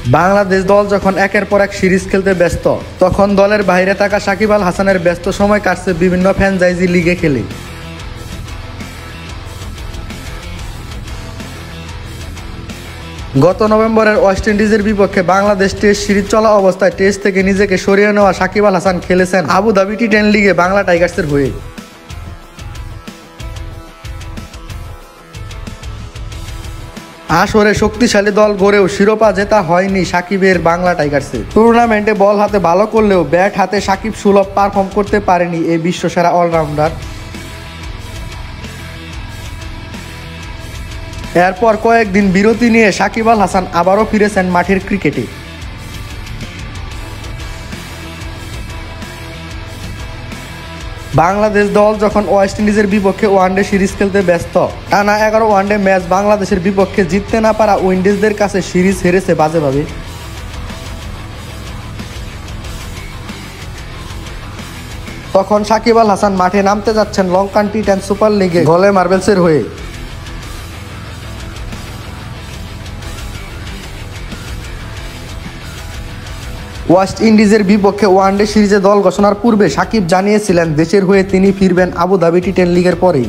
বাংলাদেশ দল যখন একের পর এক সিরিজ খেলতে ব্যস্ত, তখন দলের বাইরে থাকা সাকিব আল হাসানের ব্যস্ত সময় কাটছে বিভিন্ন ফ্র্যাঞ্চাইজি লিগে খেলে। গত নভেম্বরের ওয়েস্ট ইন্ডিজের বিপক্ষে বাংলাদেশ টেস্ট সিরিজ চলা অবস্থায় টেস্ট থেকে নিজেকে সরিয়ে নেওয়া সাকিব আল হাসান খেলেছেন আবুধাবি টি10 লিগে বাংলা টাইগার্সের হয়ে। আসরে শক্তিশালী দল গড়েও শিরোপা জেতা হয়নি সাকিবের বাংলা টাইগার্সে। টুর্নামেন্টে বল হাতে ভালো করলেও ব্যাট হাতে সাকিব সুলভ পারফর্ম করতে পারেনি এই বিশ্বসেরা অলরাউন্ডার। এরপর কয়েকদিন বিরতি নিয়ে সাকিব আল হাসান আবারও ফিরেছেন মাঠের ক্রিকেটে। বাংলাদেশ দল যখন ওয়েস্ট ইন্ডিজের বিপক্ষে ওয়ানডে সিরিজ খেলতে ব্যস্ত, টানা 11 ওয়ানডে ম্যাচ বাংলাদেশের বিপক্ষে জিততে না পারা উইন্ডিজদের কাছে সিরিজ হেরেছে বাজেভাবে। তখন সাকিব আল হাসান মাঠে নামতে যাচ্ছেন লঙ্কান টি10 সুপার লিগে গোলে মার্বেলসের হয়ে। ওয়েস্ট ইন্ডিজের বিপক্ষে ওয়ানডে সিরিজে দল ঘোষণার পূর্বে সাকিব জানিয়েছিলেন দেশের হয়ে তিনি ফিরবেন আবুধাবি টি10 লিগের পরেই।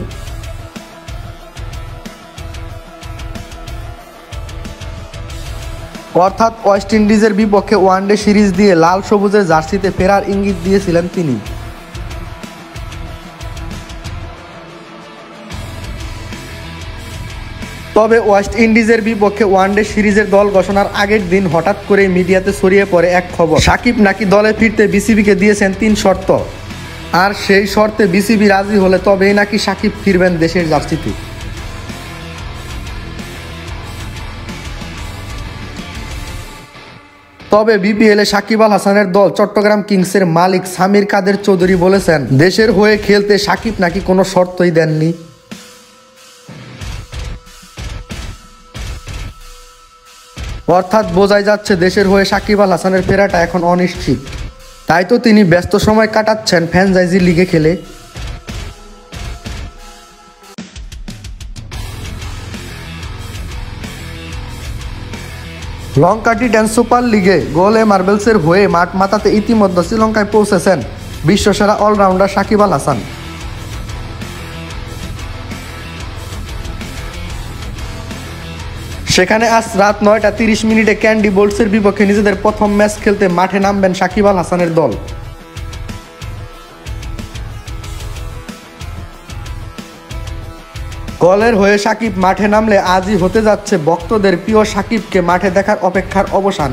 অর্থাৎ ওয়েস্ট ইন্ডিজের বিপক্ষে ওয়ানডে সিরিজ দিয়ে লাল সবুজের জার্সিতে ফেরার ইঙ্গিত দিয়েছিলেন তিনি। তবে ওয়েস্ট ইন্ডিজের বিপক্ষে ওয়ানডে সিরিজের দল ঘোষণার আগের দিন হঠাৎ করে মিডিয়াতে ছড়িয়ে পড়ে এক খবর, সাকিব নাকি দলে ফিরতে বিসিবিকে দিয়েছেন 3 শর্ত, আর সেই শর্তে বিসিবি রাজি হলে তবেই নাকি সাকিব ফিরবেন দেশের জার্সিতে। তবে বিপিএলে সাকিব আল হাসানের দল চট্টগ্রাম কিংসের মালিক সামির কাদের চৌধুরী বলেছেন দেশের হয়ে খেলতে সাকিব নাকি কোনো শর্তই দেননি। অর্থাৎ বোঝাই যাচ্ছে দেশের হয়ে সাকিব আল হাসানের ফেরাটা এখন অনিশ্চিত। তাই তো তিনি ব্যস্ত সময় কাটাচ্ছেন ফ্র্যাঞ্চাইজি লিগে খেলে। লঙ্কা টি10 সুপার লিগে গোলে মার্বেলসের হয়ে মাঠ মাতাতে ইতিমধ্যে শ্রীলঙ্কায় পৌঁছেছেন বিশ্বসেরা অলরাউন্ডার সাকিব আল হাসান। সেখানে আজ রাত 9:30 ক্যান্ডি বোল্টসের বিপক্ষে নিজেদের প্রথম ম্যাচ খেলতে মাঠে নামবেন সাকিব আল হাসানের দল। দলের হয়ে সাকিব মাঠে নামলে আজই হতে যাচ্ছে ভক্তদের প্রিয় সাকিবকে মাঠে দেখার অপেক্ষার অবসান।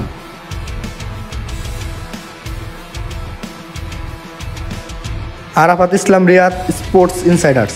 আরাফাত ইসলাম, রিয়াদ, স্পোর্টস ইনসাইডার্স।